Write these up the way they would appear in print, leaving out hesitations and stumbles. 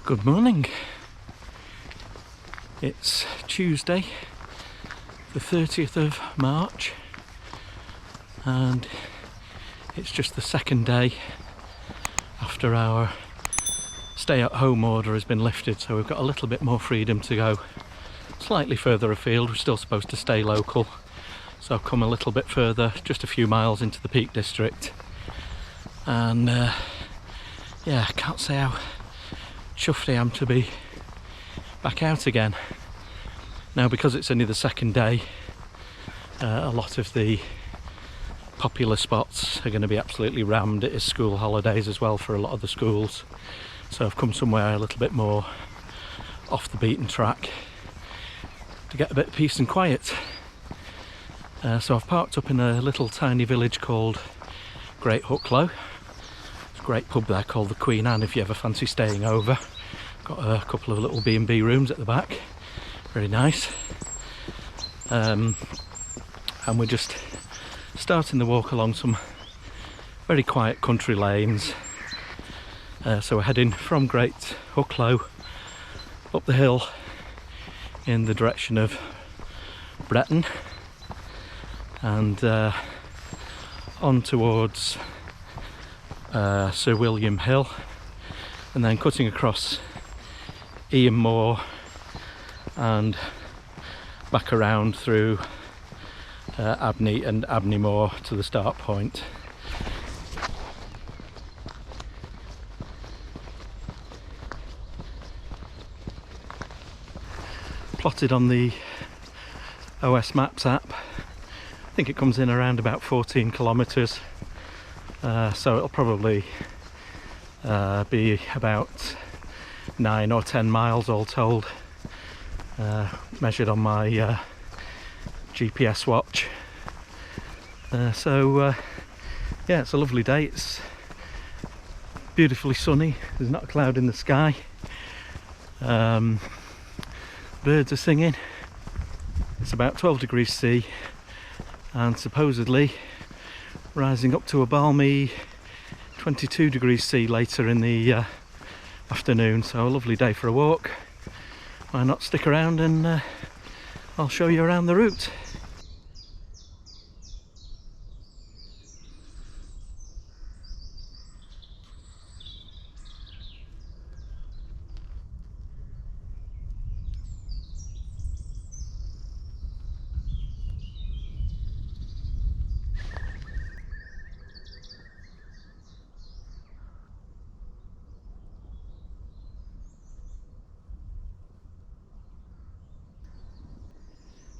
Good morning. It's Tuesday, the 30th of March, and it's just the second day after our stay-at-home order has been lifted, so we've got a little bit more freedom to go slightly further afield. We're still supposed to stay local, so I've come a little bit further, just a few miles into the Peak District, and yeah, I can't say how chuffed I am to be back out again. Now, because it's only the second day, a lot of the popular spots are going to be absolutely rammed. It is school holidays as well for a lot of the schools, so I've come somewhere a little bit more off the beaten track to get a bit of peace and quiet. So I've parked up in a little tiny village called Great Hucklow. There's a great pub there called the Queen Anne if you ever fancy staying over. Got a couple of little B&B rooms at the back, very nice. And we're just starting the walk along some very quiet country lanes. So we're heading from Great Hucklow up the hill in the direction of Bretton and on towards Sir William Hill, and then cutting across Eyam Moor and back around through Abney and Abney Moor to the start point. Plotted on the OS Maps app, I think it comes in around about 14 kilometres, so it'll probably be about 9 or 10 miles all told, measured on my GPS watch. So yeah, it's a lovely day. It's beautifully sunny, there's not a cloud in the sky, birds are singing. It's about 12 degrees C and supposedly rising up to a balmy 22 degrees C later in the afternoon, so a lovely day for a walk. Why not stick around and I'll show you around the route.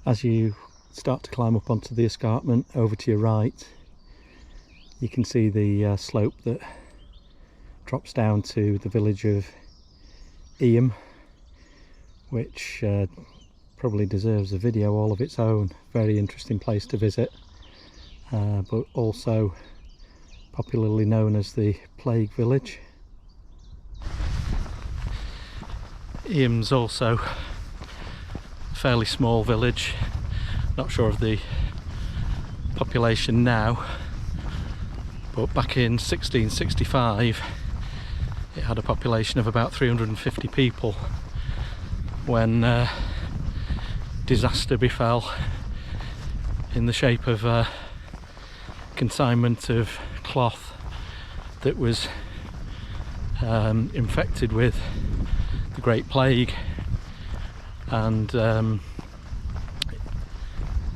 As you start to climb up onto the escarpment over to your right, you can see the slope that drops down to the village of Eyam, which probably deserves a video all of its own. Very interesting place to visit, but also popularly known as the Plague Village. Eyam's also fairly small village, not sure of the population now, but back in 1665 it had a population of about 350 people when disaster befell in the shape of a consignment of cloth that was infected with the Great Plague. And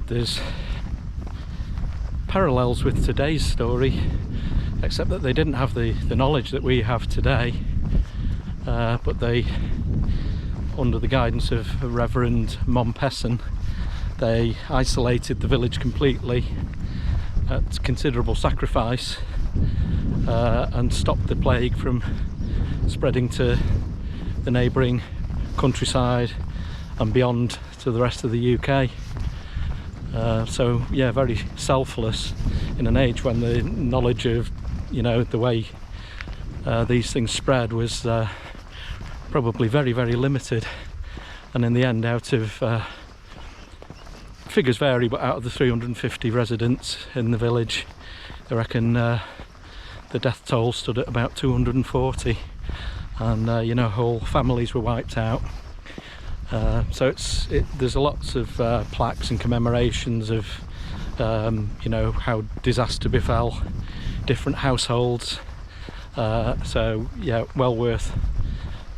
there's parallels with today's story, except that they didn't have the knowledge that we have today, but they, under the guidance of Reverend Mompesson, they isolated the village completely at considerable sacrifice and stopped the plague from spreading to the neighbouring countryside and beyond to the rest of the UK. So yeah, very selfless in an age when the knowledge of, you know, the way these things spread was probably very, very limited. And in the end, out of figures vary, but out of the 350 residents in the village, I reckon the death toll stood at about 240, and you know, whole families were wiped out. So there's lots of plaques and commemorations of you know, how disaster befell different households. So yeah, well worth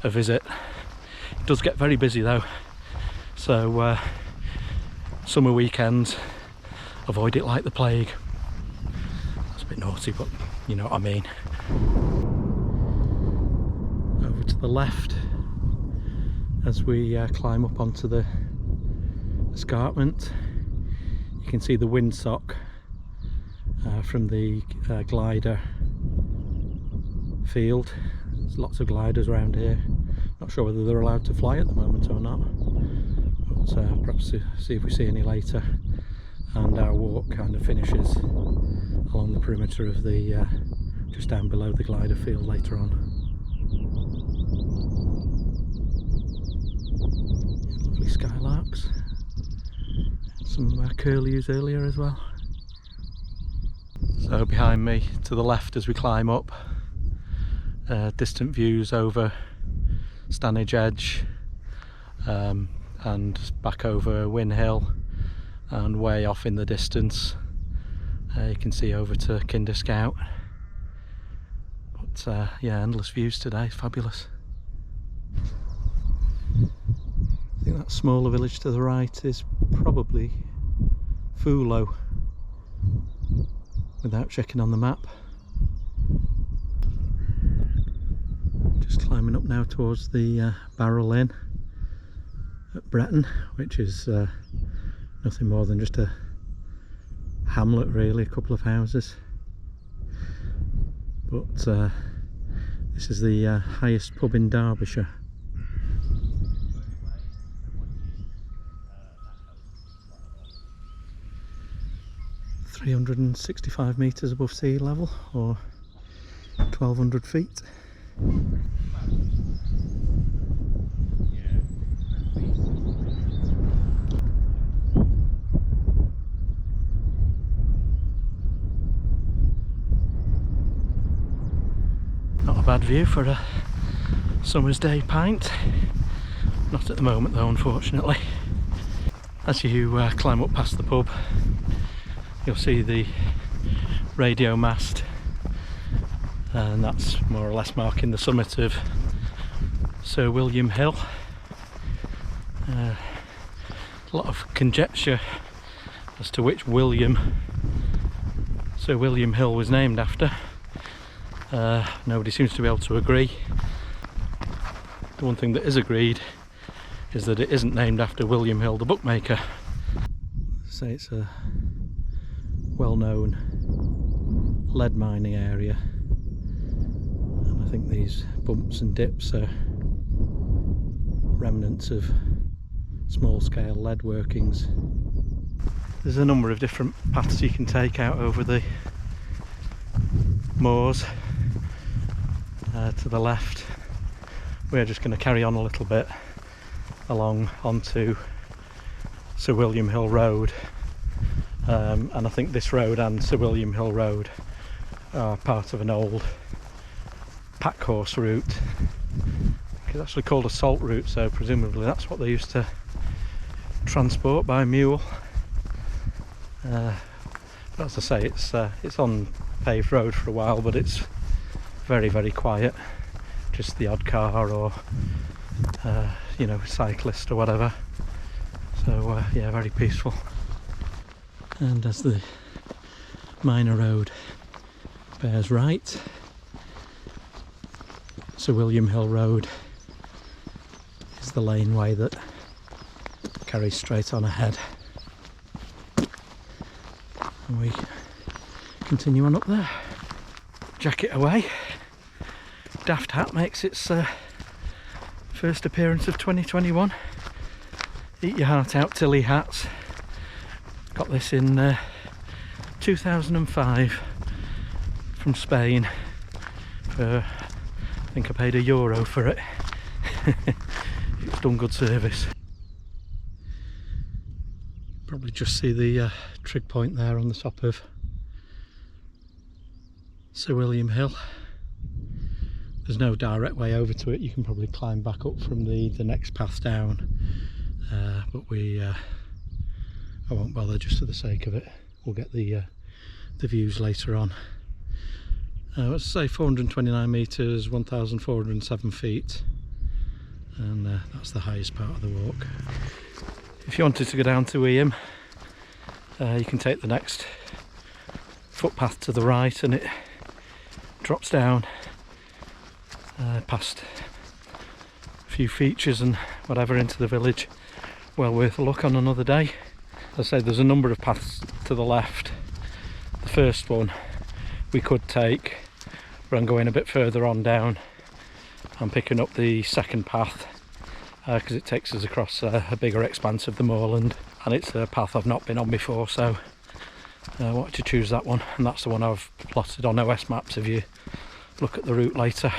a visit. It does get very busy though, so summer weekends, avoid it like the plague. That's a bit naughty, but you know what I mean. Over to the left as we climb up onto the escarpment, you can see the windsock from the glider field. There's lots of gliders around here. Not sure whether they're allowed to fly at the moment or not, but perhaps see if we see any later. And our walk kind of finishes along the perimeter of the just down below the glider field later on. Lovely skylarks, some curlews earlier as well. So behind me to the left as we climb up, distant views over Stanage Edge, and back over Win Hill, and way off in the distance you can see over to Kinder Scout. But yeah, endless views today, fabulous. I think that smaller village to the right is probably Fulo, without checking on the map. Just climbing up now towards the Barrel Inn at Bretton, which is nothing more than just a hamlet really, a couple of houses. But this is the highest pub in Derbyshire. (365 metres above sea level, or 1,200 feet. Not a bad view for a summer's day pint. Not at the moment though, unfortunately. As you climb up past the pub, you'll see the radio mast, and that's more or less marking the summit of Sir William Hill. A lot of conjecture as to which Sir William Hill was named after. Nobody seems to be able to agree. The one thing that is agreed is that it isn't named after William Hill the bookmaker. Say it's a well-known lead mining area, and I think these bumps and dips are remnants of small-scale lead workings. There's a number of different paths you can take out over the moors. To the left, we're just going to carry on a little bit along onto Sir William Hill Road, and I think this road and Sir William Hill Road are part of an old pack horse route. It's actually called a salt route, so presumably that's what they used to transport by mule. But as I say, it's on paved road for a while, but it's very, very quiet. Just the odd car or you know, cyclist or whatever. So yeah, very peaceful. And as the minor road bears right, Sir William Hill Road is the laneway that carries straight on ahead. And we continue on up there. Jacket away. Daft hat makes its first appearance of 2021. Eat your heart out Tilly hats. Got this in 2005 from Spain for, I think I paid €1 for it. It's done good service. Probably just see the trig point there on the top of Sir William Hill. there's no direct way over to it. You can probably climb back up from the next path down, but I won't bother just for the sake of it. We'll get the views later on. Let's say 429 metres, 1,407 feet, and that's the highest part of the walk. If you wanted to go down to Eyam, you can take the next footpath to the right, and it drops down past a few features and whatever into the village. Well worth a look on another day. As I say, there's a number of paths to the left. The first one we could take, but I'm going a bit further on down. I'm picking up the second path because it takes us across a bigger expanse of the moorland, and it's a path I've not been on before, so I wanted to choose that one, and that's the one I've plotted on OS maps if you look at the route later.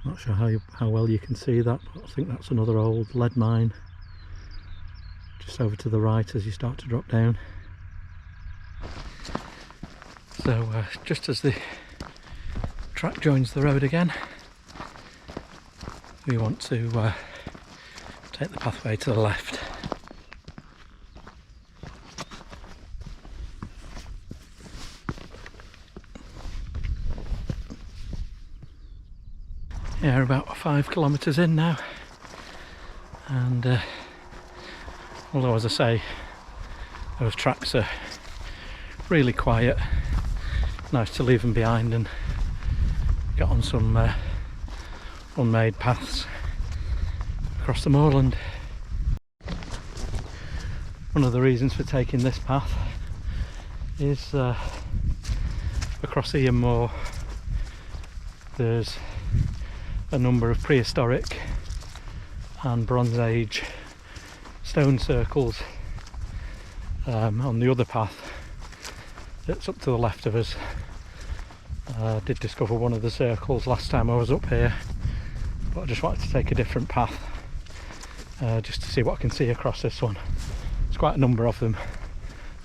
Not sure how well you can see that, but I think that's another old lead mine just over to the right as you start to drop down. So just as the track joins the road again, we want to take the pathway to the left. Yeah, we're about 5 kilometres in now, and although, as I say, those tracks are really quiet, nice to leave them behind and get on some unmade paths across the moorland. One of the reasons for taking this path is across Eyam Moor there's a number of prehistoric and Bronze Age stone circles. On the other path that's up to the left of us, I did discover one of the circles last time I was up here, but I just wanted to take a different path just to see what I can see across this one. There's quite a number of them,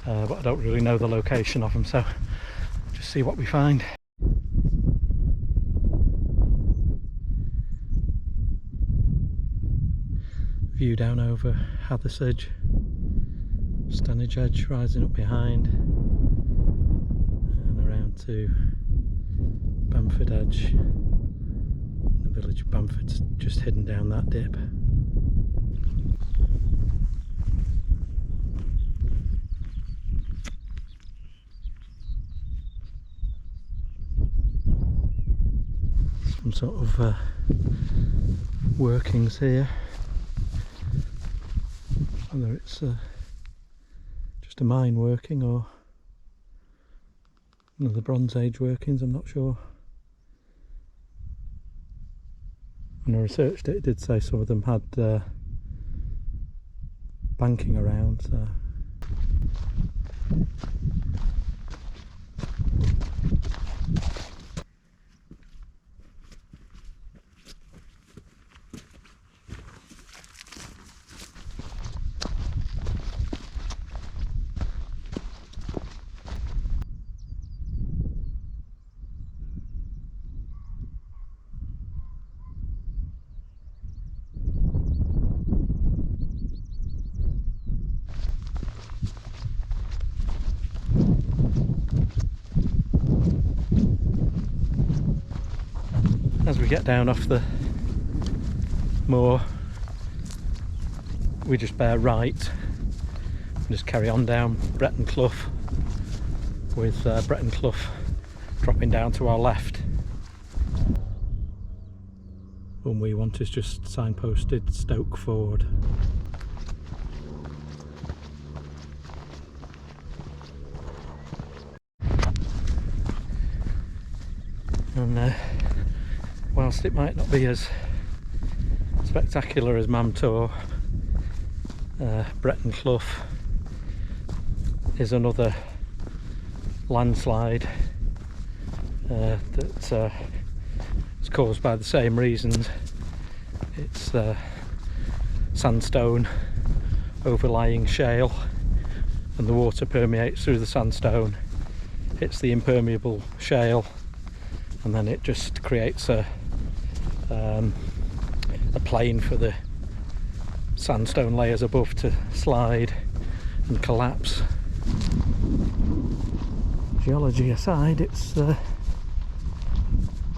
but I don't really know the location of them, so just see what we find. View down over Hather's Edge, Stanage Edge rising up behind, and around to Bamford Edge. The village of Bamford's just hidden down that dip. Some sort of workings here. Whether it's just a mine working or one of the Bronze Age workings, I'm not sure. When I researched it, it did say some of them had banking around, so. As we get down off the moor, we just bear right and just carry on down Bretton Clough, with Bretton Clough dropping down to our left. One we want is just signposted Stoke Ford. And whilst it might not be as spectacular as Mam Tor, Bretton Clough is another landslide that's caused by the same reasons. It's sandstone overlying shale, and the water permeates through the sandstone, hits the impermeable shale, and then it just creates a a plane for the sandstone layers above to slide and collapse. Geology aside, it's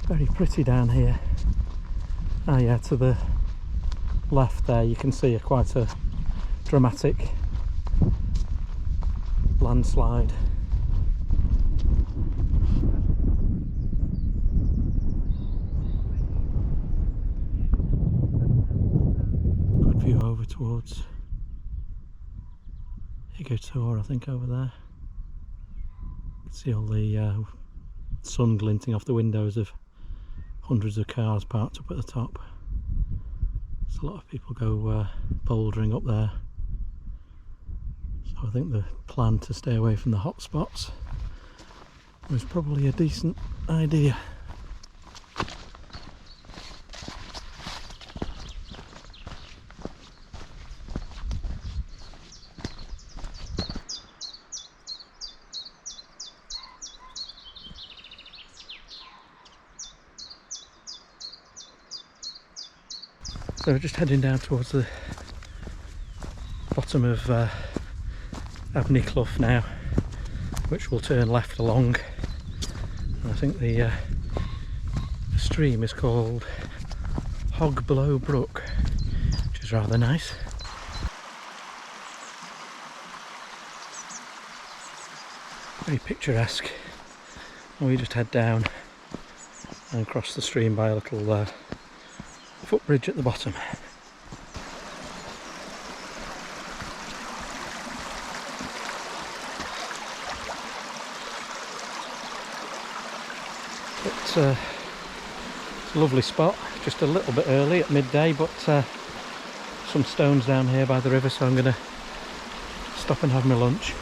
very pretty down here. Ah yeah, to the left there you can see quite a dramatic landslide. Good view over towards Tor, I think, over there. You can see all the sun glinting off the windows of hundreds of cars parked up at the top. So a lot of people go bouldering up there. So I think the plan to stay away from the hot spots was probably a decent idea. So we're just heading down towards the bottom of Abney Clough now, which will turn left along. And I think the stream is called Hogblow Brook, which is rather nice. Very picturesque. And we just head down and cross the stream by a little footbridge at the bottom. It's a lovely spot, just a little bit early at midday, but some stones down here by the river, so I'm going to stop and have my lunch.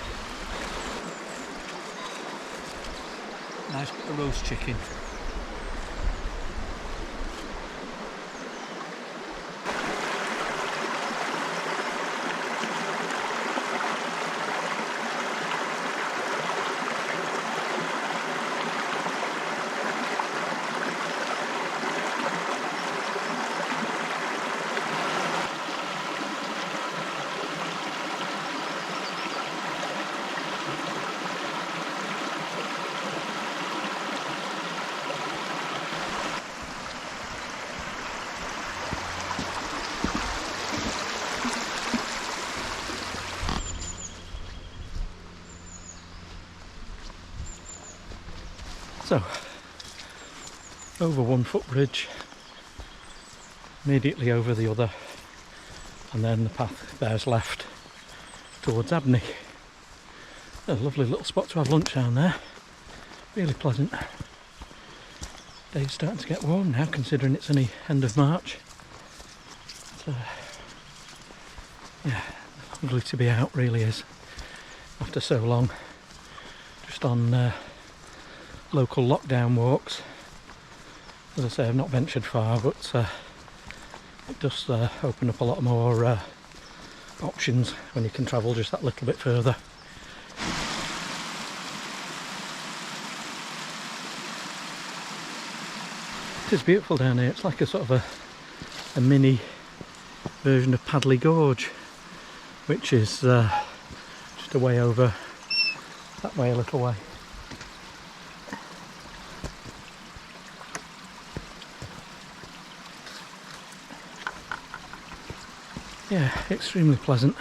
Nice bit of roast chicken. So, over one footbridge, immediately over the other, and then the path bears left towards Abney. A lovely little spot to have lunch down there, really pleasant. Day's starting to get warm now, considering it's only end of March. So, yeah, lovely to be out, really is, after so long, just on local lockdown walks. As I say, I've not ventured far, but it does open up a lot more options when you can travel just that little bit further. It is beautiful down here. It's like a sort of a mini version of Padley Gorge, which is just a way over that way a little way. Yeah, extremely pleasant.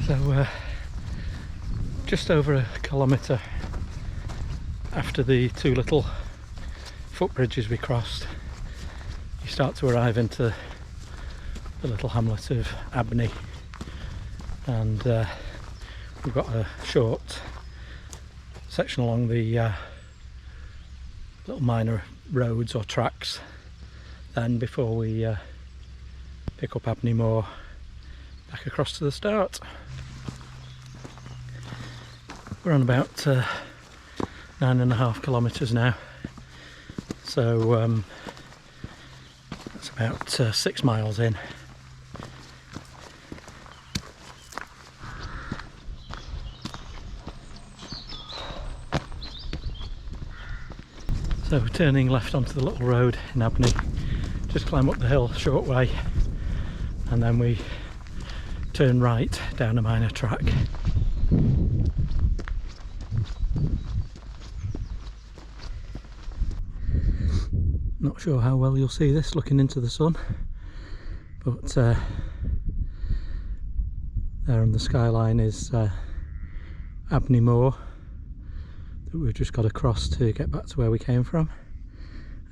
So just over a kilometre after the two little footbridges we crossed, you start to arrive into the little hamlet of Abney, and we've got a short section along the little minor roads or tracks then before we pick up Abney Moor back across to the start. We're on about 9.5 kilometres now, so That's about 6 miles in. So turning left onto the little road in Abney, just climb up the hill short way, and then we turn right down a minor track. Not sure how well you'll see this looking into the sun, but there on the skyline is Abney Moor that we've just got across to get back to where we came from,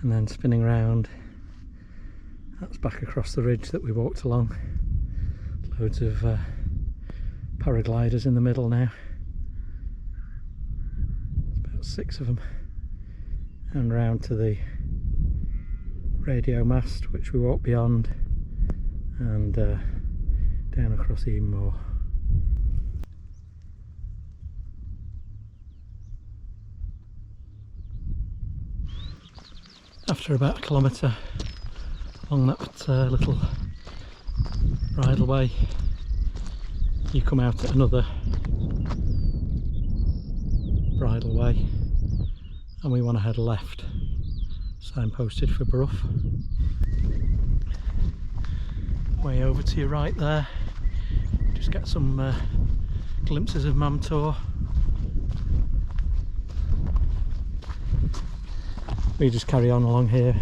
and then spinning round, that's back across the ridge that we walked along. Loads of paragliders in the middle now. There's about 6 of them, and round to the radio mast which we walked beyond, and down across Eyam Moor. After about a kilometre along that little bridleway, you come out at another bridleway, and we want to head left, signposted for Brough. Way over to your right there, just get some glimpses of Eyam Moor. We just carry on along here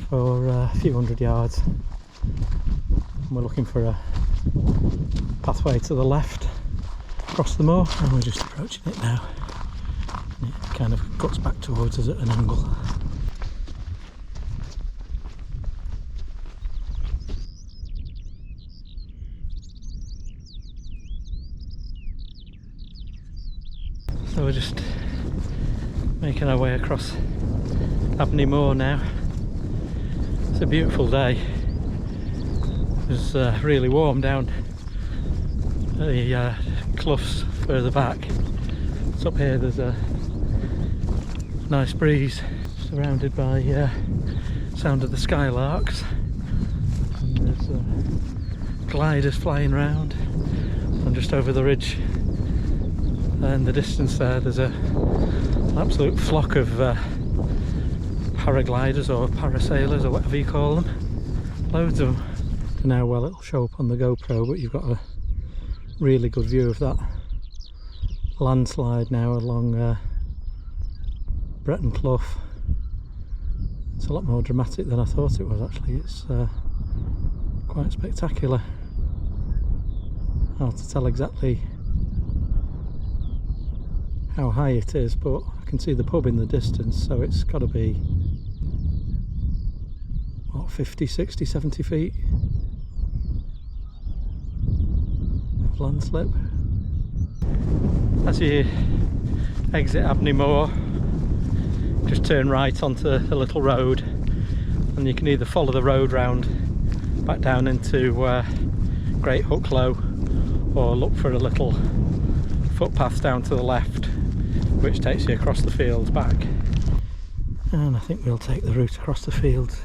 for a few hundred yards, and we're looking for a pathway to the left across the moor, and we're just approaching it now. And it kind of cuts back towards us at an angle. So we're just making our way across Abney Moor now. It's a beautiful day. It's really warm down the Cloughs further back. So up here there's a nice breeze, surrounded by sound of the skylarks, and there's gliders flying around, and just over the ridge in the distance there's an absolute flock of paragliders or parasailers or whatever you call them. Loads of them. Now, well, it'll show up on the GoPro, but you've got a really good view of that landslide now along Bretton Clough. It's a lot more dramatic than I thought it was actually. It's quite spectacular. Hard to tell exactly how high it is, but I can see the pub in the distance, so it's got to be what, 50, 60, 70 feet of landslip. As you exit Abney Moor, just turn right onto the little road, and you can either follow the road round back down into Great Hucklow, or look for a little footpath down to the left which takes you across the fields back. And I think we'll take the route across the fields.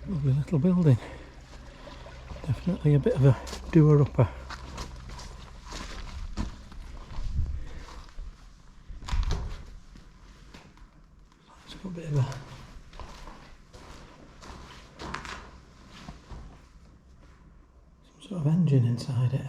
Lovely little building. Definitely a bit of a doer-upper. It's got a bit of a some sort of engine inside it.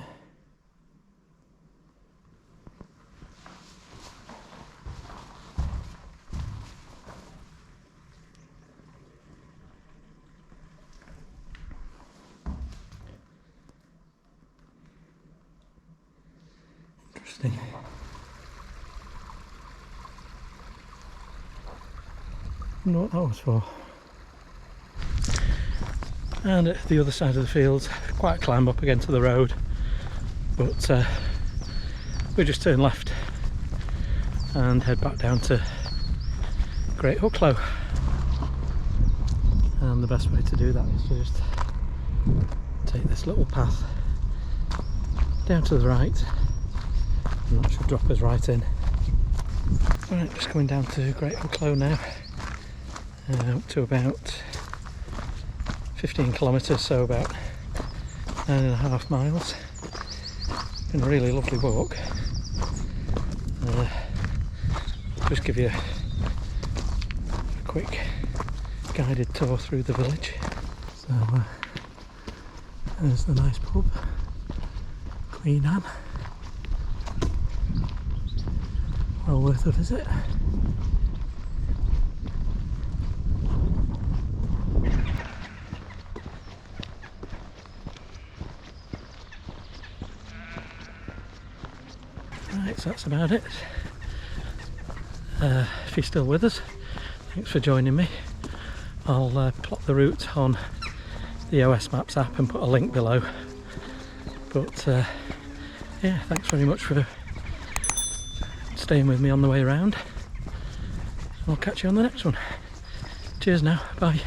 Interesting. I wonder what that was for. And at the other side of the fields, quite a climb up again to the road, but we just turn left and head back down to Great Hucklow. and the best way to do that is to just take this little path down to the right, and that should drop us right in. Right, just coming down to Great Hucklow now, up to about 15 kilometres, so about 9.5 miles. Been a really lovely walk. Just give you a quick guided tour through the village. So there's the nice pub, Queen Anne. Well worth a visit. Right, so that's about it. If you're still with us, thanks for joining me. I'll plot the route on the OS Maps app and put a link below. But yeah, thanks very much for staying with me on the way around. I'll catch you on the next one. Cheers now, bye.